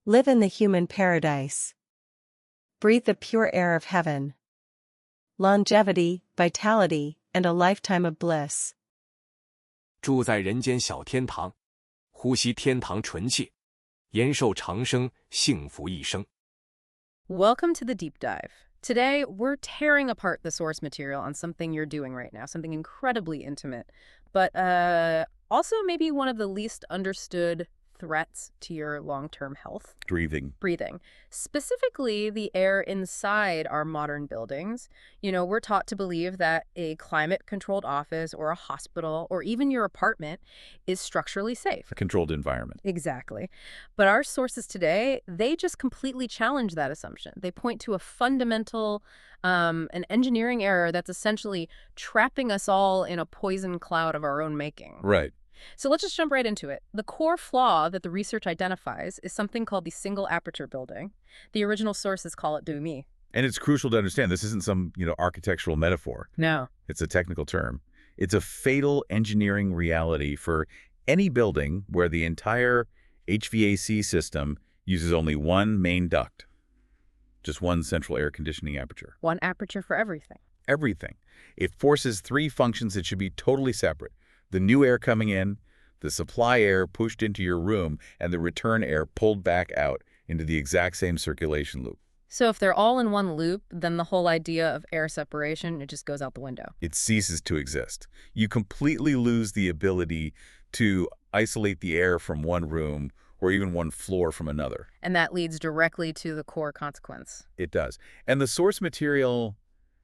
Live in the human paradise. Breathe the pure air of heaven. Longevity, vitality, and a lifetime of bliss. 住在人间小天堂，呼吸天堂纯气，延寿长生，幸福一生。 Welcome to the deep dive. Today, we're tearing apart the source material on something you're doing right now, something incredibly intimate, but also maybe one of the least understood threats to your long-term health. Breathing. Specifically, the air inside our modern buildings. You know, we're taught to believe that a climate-controlled office or a hospital or even your apartment is structurally safe. A controlled environment. Exactly. But our sources today, they just completely challenge that assumption. They point to a fundamental, an engineering error that's essentially trapping us all in a poison cloud of our own making. Right. So let's just jump right into it. The core flaw that the research identifies is something called the single aperture building. The original sources call it DUMI. And it's crucial to understand this isn't some, architectural metaphor. No. It's a technical term. It's a fatal engineering reality for any building where the entire HVAC system uses only one main duct. Just one central air conditioning aperture. One aperture for everything. Everything. It forces three functions that should be totally separate. The new air coming in, the supply air pushed into your room, and the return air pulled back out into the exact same circulation loop. So if they're all in one loop, then the whole idea of air separation, it just goes out the window. It ceases to exist. You completely lose the ability to isolate the air from one room or even one floor from another. And that leads directly to the core consequence. It does. And the source material,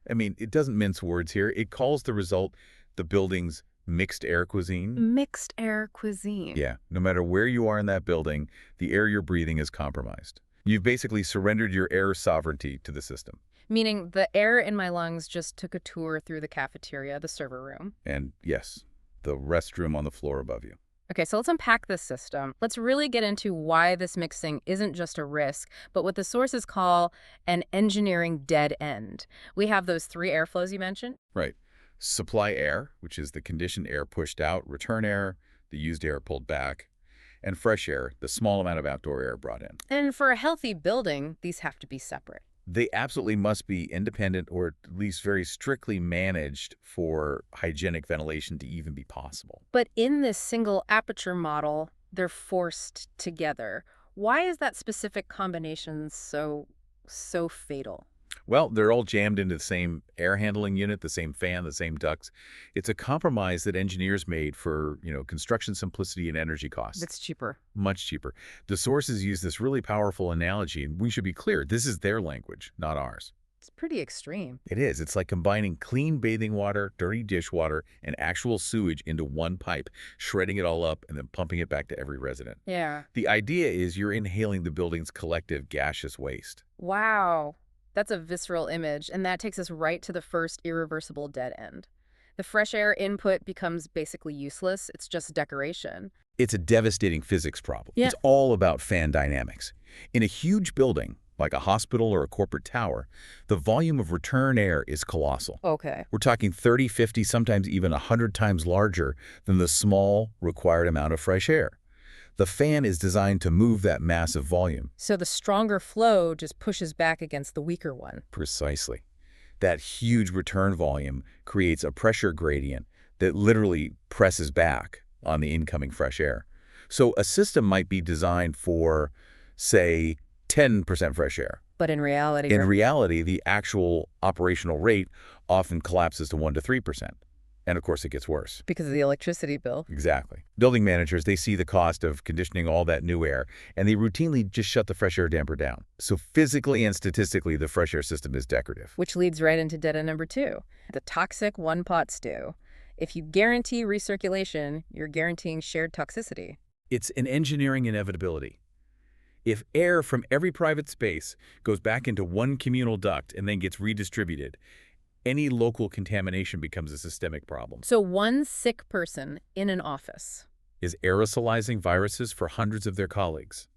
it doesn't mince words here. It calls the result the building's mixed air cuisine. Mixed air cuisine. Yeah. No matter where you are in that building, the air you're breathing is compromised. You've basically surrendered your air sovereignty to the system. Meaning the air in my lungs just took a tour through the cafeteria, the server room. And yes, the restroom on the floor above you. Okay, so let's unpack this system. Let's really get into why this mixing isn't just a risk, but what the sources call an engineering dead end. We have those three airflows you mentioned. Right. Supply air, which is the conditioned air pushed out, return air, the used air pulled back, and fresh air, the small amount of outdoor air brought in. And for a healthy building, these have to be separate. They absolutely must be independent or at least very strictly managed for hygienic ventilation to even be possible. But in this single aperture model, they're forced together. Why is that specific combination so fatal? Well, they're all jammed into the same air handling unit, the same fan, the same ducts. It's a compromise that engineers made for, construction simplicity and energy costs. It's cheaper. Much cheaper. The sources use this really powerful analogy, and we should be clear, this is their language, not ours. It's pretty extreme. It is. It's like combining clean bathing water, dirty dishwater, and actual sewage into one pipe, shredding it all up, and then pumping it back to every resident. Yeah. The idea is you're inhaling the building's collective gaseous waste. Wow. That's a visceral image, and that takes us right to the first irreversible dead end. The fresh air input becomes basically useless. It's just decoration. It's a devastating physics problem. Yeah. It's all about fan dynamics. In a huge building, like a hospital or a corporate tower, the volume of return air is colossal. Okay. We're talking 30, 50, sometimes even 100 times larger than the small required amount of fresh air. The fan is designed to move that massive volume. So the stronger flow just pushes back against the weaker one. Precisely. That huge return volume creates a pressure gradient that literally presses back on the incoming fresh air. So a system might be designed for, say, 10% fresh air. But in reality... the actual operational rate often collapses to 1 to 3%. And of course, it gets worse. Because of the electricity bill. Exactly. Building managers, they see the cost of conditioning all that new air, and they routinely just shut the fresh air damper down. So physically and statistically, the fresh air system is decorative. Which leads right into dead end number 2, the toxic one-pot stew. If you guarantee recirculation, you're guaranteeing shared toxicity. It's an engineering inevitability. If air from every private space goes back into one communal duct and then gets redistributed, any local contamination becomes a systemic problem. So one sick person in an office is aerosolizing viruses for hundreds of their colleagues.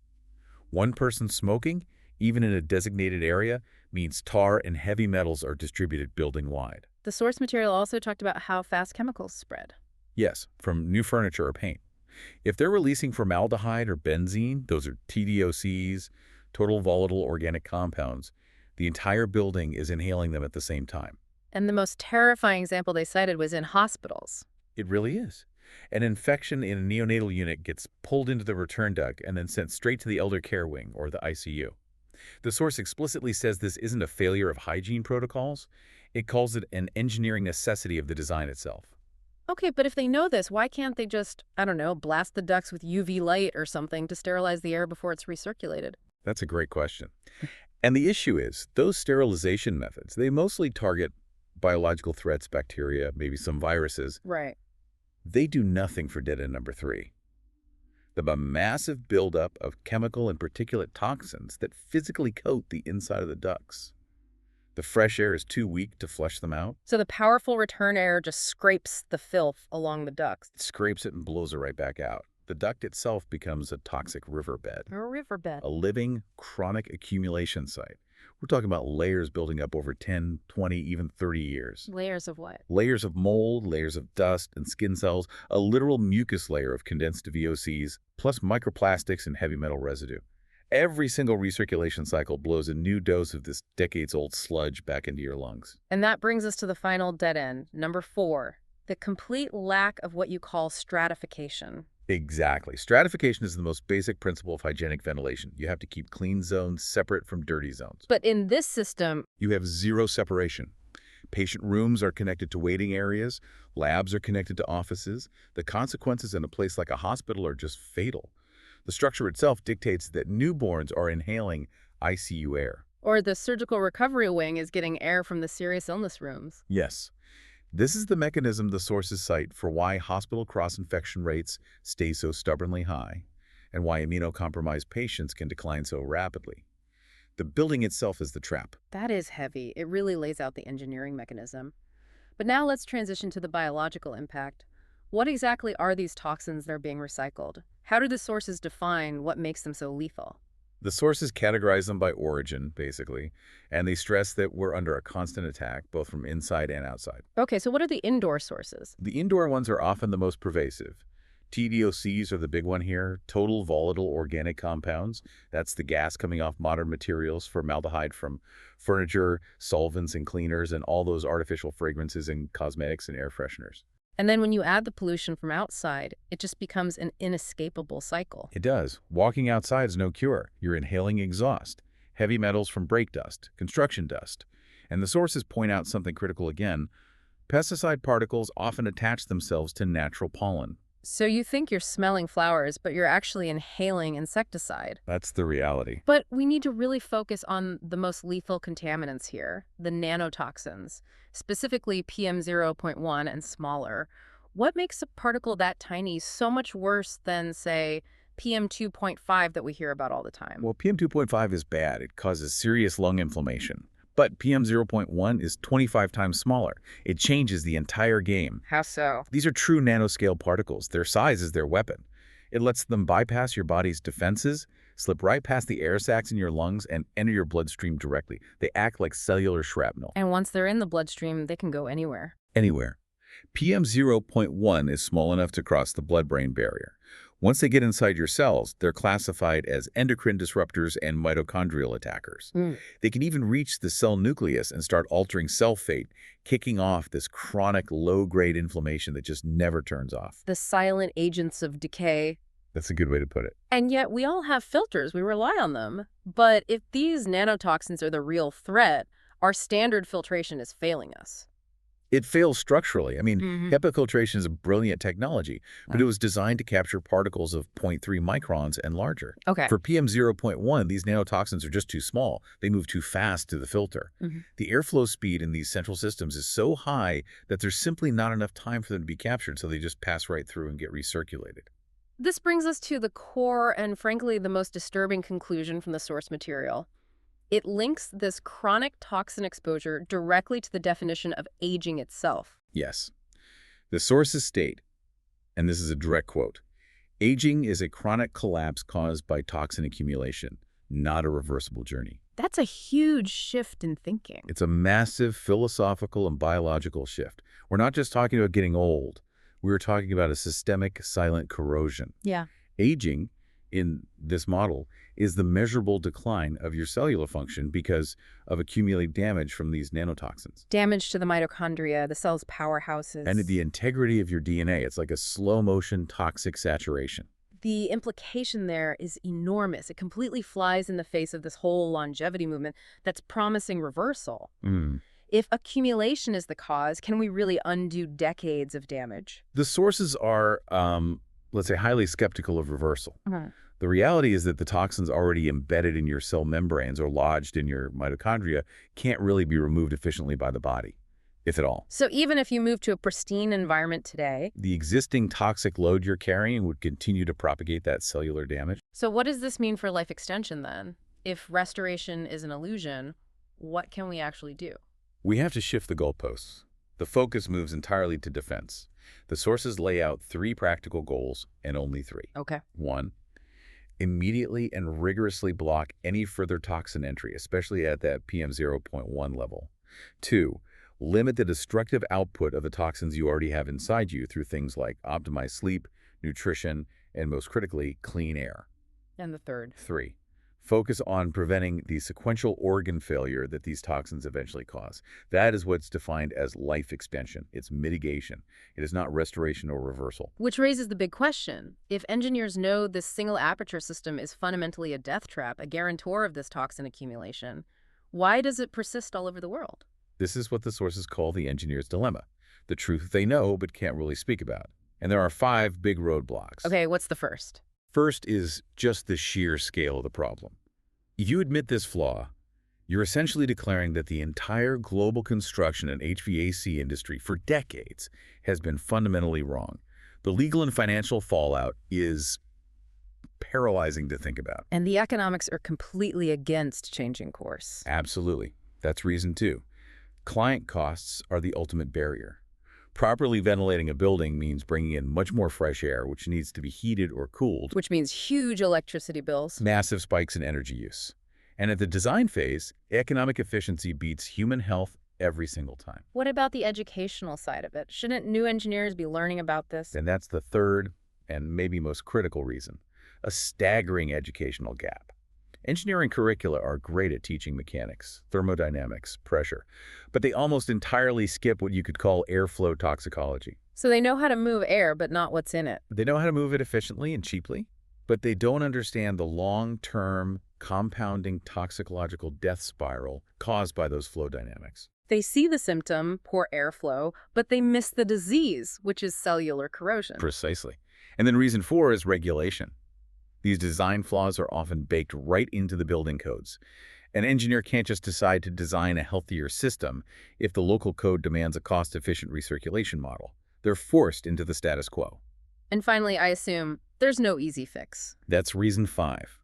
One person smoking, even in a designated area, means tar and heavy metals are distributed building-wide. The source material also talked about how fast chemicals spread. Yes, from new furniture or paint. If they're releasing formaldehyde or benzene, those are TDOCs, total volatile organic compounds, the entire building is inhaling them at the same time. And the most terrifying example they cited was in hospitals. It really is. An infection in a neonatal unit gets pulled into the return duct and then sent straight to the elder care wing, or the ICU. The source explicitly says this isn't a failure of hygiene protocols. It calls it an engineering necessity of the design itself. Okay, but if they know this, why can't they just, I don't know, blast the ducts with UV light or something to sterilize the air before it's recirculated? That's a great question. And the issue is, those sterilization methods, they mostly target biological threats, bacteria, maybe some viruses. Right. They do nothing for dead end number 3. The massive buildup of chemical and particulate toxins that physically coat the inside of the ducts. The fresh air is too weak to flush them out. So the powerful return air just scrapes the filth along the ducts. It scrapes it and blows it right back out. The duct itself becomes a toxic riverbed. A riverbed. A living, chronic accumulation site. We're talking about layers building up over 10, 20, even 30 years. Layers of what? Layers of mold, layers of dust and skin cells, a literal mucus layer of condensed VOCs, plus microplastics and heavy metal residue. Every single recirculation cycle blows a new dose of this decades-old sludge back into your lungs. And that brings us to the final dead end, number 4, the complete lack of what you call stratification. Exactly. Stratification is the most basic principle of hygienic ventilation. You have to keep clean zones separate from dirty zones. But in this system, You have zero separation. Patient rooms are connected to waiting areas. Labs are connected to offices. The consequences in a place like a hospital are just fatal. The structure itself dictates that newborns are inhaling ICU air. or the surgical recovery wing is getting air from the serious illness rooms. Yes. This is the mechanism the sources cite for why hospital cross-infection rates stay so stubbornly high and why immunocompromised patients can decline so rapidly. The building itself is the trap. That is heavy. It really lays out the engineering mechanism. But now let's transition to the biological impact. What exactly are these toxins that are being recycled? How do the sources define what makes them so lethal? The sources categorize them by origin, basically, and they stress that we're under a constant attack, both from inside and outside. Okay, so what are the indoor sources? The indoor ones are often the most pervasive. TDOCs are the big one here, total volatile organic compounds. That's the gas coming off modern materials, formaldehyde from furniture, solvents and cleaners, and all those artificial fragrances and cosmetics and air fresheners. And then when you add the pollution from outside, it just becomes an inescapable cycle. It does. Walking outside is no cure. You're inhaling exhaust, heavy metals from brake dust, construction dust. And the sources point out something critical again. Pesticide particles often attach themselves to natural pollen. So you think you're smelling flowers, but you're actually inhaling insecticide. That's the reality. But we need to really focus on the most lethal contaminants here, the nanotoxins, specifically PM0.1 and smaller. What makes a particle that tiny so much worse than, say, PM2.5 that we hear about all the time? Well, PM2.5 is bad. It causes serious lung inflammation. But PM0.1 is 25 times smaller. It changes the entire game. How so? These are true nanoscale particles. Their size is their weapon. It lets them bypass your body's defenses, slip right past the air sacs in your lungs, and enter your bloodstream directly. They act like cellular shrapnel. And once they're in the bloodstream, they can go anywhere. Anywhere. PM0.1 is small enough to cross the blood-brain barrier. Once they get inside your cells, they're classified as endocrine disruptors and mitochondrial attackers. They can even reach the cell nucleus and start altering cell fate, kicking off this chronic low-grade inflammation that just never turns off. The silent agents of decay. That's a good way to put it. And yet we all have filters. We rely on them. But if these nanotoxins are the real threat, our standard filtration is failing us. It fails structurally. I mean, HEPA filtration is a brilliant technology, but it was designed to capture particles of 0.3 microns and larger. Okay. For PM0.1, these nanotoxins are just too small. They move too fast to the filter. The airflow speed in these central systems is so high that there's simply not enough time for them to be captured, so they just pass right through and get recirculated. This brings us to the core and, frankly, the most disturbing conclusion from the source material. It links this chronic toxin exposure directly to the definition of aging itself. Yes. The sources state, and this is a direct quote, aging is a chronic collapse caused by toxin accumulation, not a reversible journey. That's a huge shift in thinking. It's a massive philosophical and biological shift. We're not just talking about getting old. We're talking about a systemic silent corrosion. Yeah. Aging, in this model, is the measurable decline of your cellular function because of accumulated damage from these nanotoxins. Damage to the mitochondria, the cell's powerhouses. And the integrity of your DNA. It's like a slow-motion toxic saturation. The implication there is enormous. It completely flies in the face of this whole longevity movement that's promising reversal. If accumulation is the cause, can we really undo decades of damage? The sources are, let's say, highly skeptical of reversal. The reality is that the toxins already embedded in your cell membranes or lodged in your mitochondria can't really be removed efficiently by the body, if at all. So even if you move to a pristine environment today, the existing toxic load you're carrying would continue to propagate that cellular damage. So what does this mean for life extension then? If restoration is an illusion, what can we actually do? We have to shift the goalposts. The focus moves entirely to defense. The sources lay out 3 practical goals, and only 3. Okay. 1, immediately and rigorously block any further toxin entry, especially at that PM 0.1 level. 2, limit the destructive output of the toxins you already have inside you through things like optimized sleep, nutrition, and most critically, clean air. And the third? 3, focus on preventing the sequential organ failure that these toxins eventually cause. That is what's defined as life extension. It's mitigation. It is not restoration or reversal. Which raises the big question. If engineers know this single aperture system is fundamentally a death trap, a guarantor of this toxin accumulation, why does it persist all over the world? This is what the sources call the engineer's dilemma, the truth they know but can't really speak about. And there are 5 big roadblocks. Okay, what's the first? First is just the sheer scale of the problem. If you admit this flaw, you're essentially declaring that the entire global construction and HVAC industry for decades has been fundamentally wrong. The legal and financial fallout is paralyzing to think about. And the economics are completely against changing course. Absolutely. That's reason 2. Client costs are the ultimate barrier. Properly ventilating a building means bringing in much more fresh air, which needs to be heated or cooled. Which means huge electricity bills. Massive spikes in energy use. And at the design phase, economic efficiency beats human health every single time. What about the educational side of it? Shouldn't new engineers be learning about this? And that's the third and maybe most critical reason, a staggering educational gap. Engineering curricula are great at teaching mechanics, thermodynamics, pressure, but they almost entirely skip what you could call airflow toxicology. So they know how to move air, but not what's in it. They know how to move it efficiently and cheaply, but they don't understand the long-term compounding toxicological death spiral caused by those flow dynamics. They see the symptom, poor airflow, but they miss the disease, which is cellular corrosion. Precisely. And then reason 4 is regulation. These design flaws are often baked right into the building codes. An engineer can't just decide to design a healthier system if the local code demands a cost-efficient recirculation model. They're forced into the status quo. And finally, I assume there's no easy fix. That's reason 5.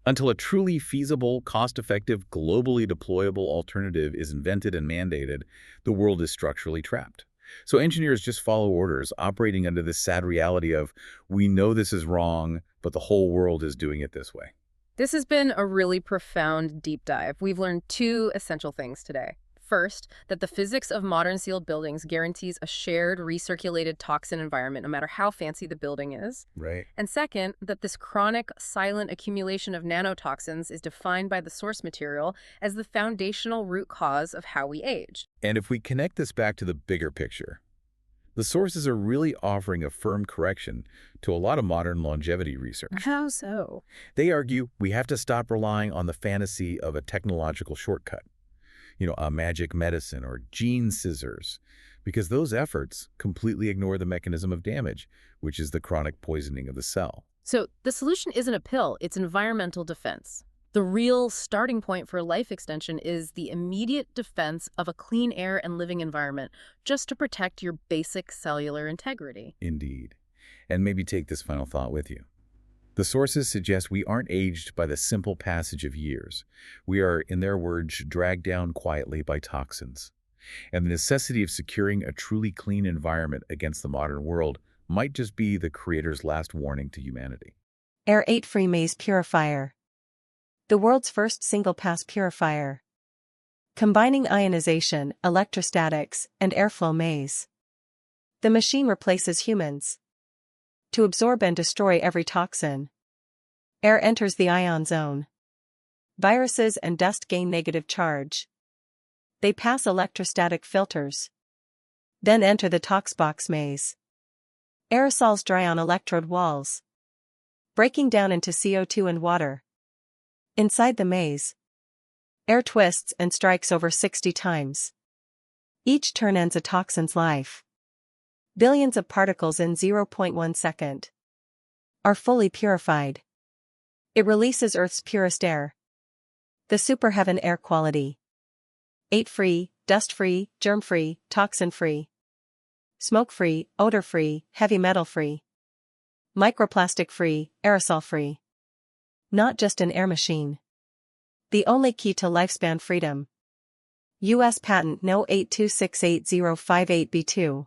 Until a truly feasible, cost-effective, globally deployable alternative is invented and mandated, the world is structurally trapped. So engineers just follow orders, operating under this sad reality of, we know this is wrong, but the whole world is doing it this way. This has been a really profound deep dive. We've learned 2 essential things today. First, that the physics of modern sealed buildings guarantees a shared recirculated toxin environment no matter how fancy the building is. Right. And second, that this chronic, silent accumulation of nanotoxins is defined by the source material as the foundational root cause of how we age. And if we connect this back to the bigger picture, the sources are really offering a firm correction to a lot of modern longevity research. How so? They argue we have to stop relying on the fantasy of a technological shortcut. A magic medicine or gene scissors, because those efforts completely ignore the mechanism of damage, which is the chronic poisoning of the cell. So the solution isn't a pill, it's environmental defense. The real starting point for life extension is the immediate defense of a clean air and living environment, just to protect your basic cellular integrity. Indeed. And maybe take this final thought with you. The sources suggest we aren't aged by the simple passage of years. We are, in their words, dragged down quietly by toxins. And the necessity of securing a truly clean environment against the modern world might just be the Creator's last warning to humanity. Air 8 Free Maze Purifier. The world's first single-pass purifier. Combining ionization, electrostatics, and airflow maze. The machine replaces humans. To absorb and destroy every toxin. Air enters the ion zone. Viruses and dust gain negative charge. They pass electrostatic filters. Then enter the toxbox maze. Aerosols dry on electrode walls, breaking down into CO2 and water. Inside the maze, air twists and strikes over 60 times. Each turn ends a toxin's life. Billions of particles in 0.1 second are fully purified. It releases Earth's purest air. The superheaven air quality. 8-free, dust-free, germ-free, toxin-free. Smoke-free, odor-free, heavy metal-free. Microplastic-free, aerosol-free. Not just an air machine. The only key to lifespan freedom. U.S. Patent No. 8268058B2.